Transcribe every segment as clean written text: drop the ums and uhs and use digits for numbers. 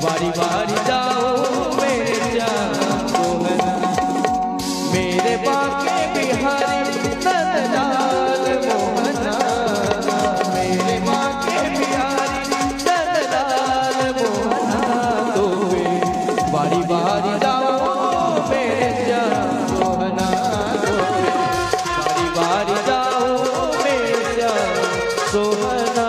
बारी बारी जाओ मेरे श्याम सोहना, मेरे बाके बिहारी नंदलाल मोहना, मेरे बाके बिहारी नंदलाल मोहना, तो बारी बारी जाओ मेरे श्याम सोहना, बारी बारी जाओ मेरे श्याम सोहना।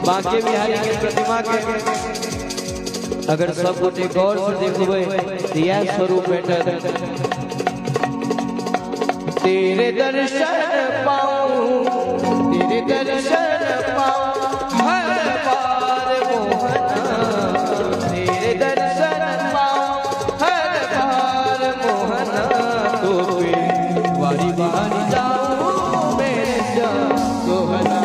बाके बिहारी के प्रतिमा के अगर सब गोटे गौर से देखबे यह स्वरूप बेटर, तेरे दर्शन पाऊं तेरे दर्शन पाऊं हर बार मोहना, तेरे दर्शन पाऊं हर बार मोहना, तो बारी बारी जाऊं मेरे श्याम सोहना,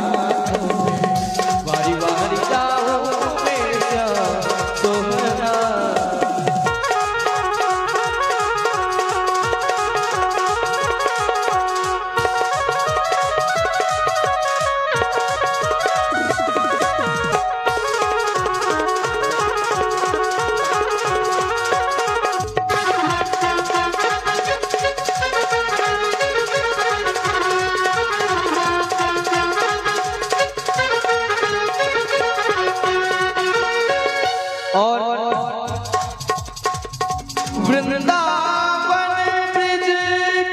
वृंदावन ब्रिज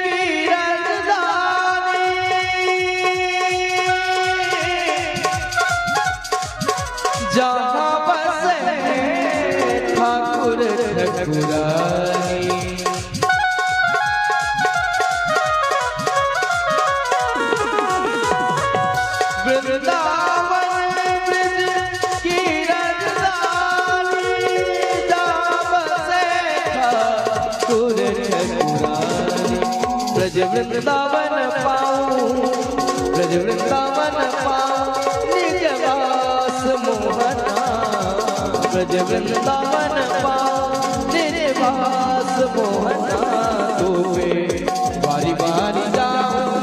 की राजधानी, जहाँ बसे ठाकुर ठकुरानी, वृंदावन ब्रिज की राजधानी, ब्रज वृंदावन पाऊं ब्रज वृंदावन पाऊं निजवास मोहना, ब्रज वृंदावन पाऊं निजवास मोहना, तो बारी बारी जाऊं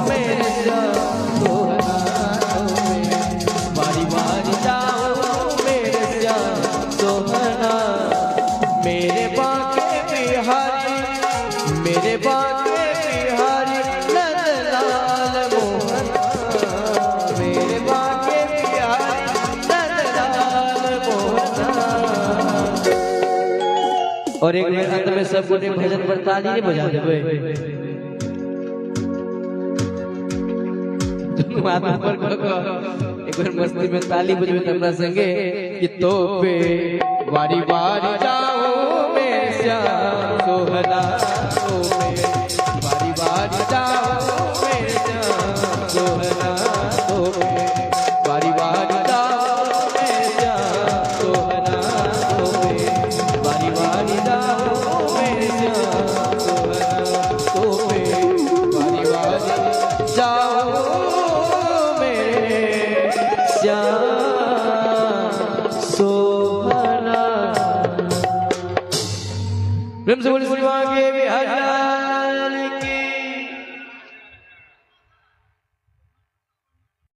मेरे श्याम सोहना, बारी बारी जाऊं मेरे श्याम सोहना, मेरे बाके बिहारी मेरे बाके बिहारी नंदलाल मोहना, मेरे बाके बिहारी नंदलाल मोहना। और एक बार अंत में सब गोटे भजन पर ताली नहीं बजा देबे, तुम हाथ ऊपर कर एक बार मस्ती में ताली बजबे हमरा संगे कि तो बारी बारी जाओ मेरे श्याम सोहना, बारी बारी जाओ मेरे श्याम सोहना, बारी बारी जाओ मेरे श्याम सोहना, बारी बारी जाओ मेरे श्याम सोहना, बारी बारी जाओ मेरे श्याम सोहना। प्रेम से बोलिए श्री बाके बिहारी।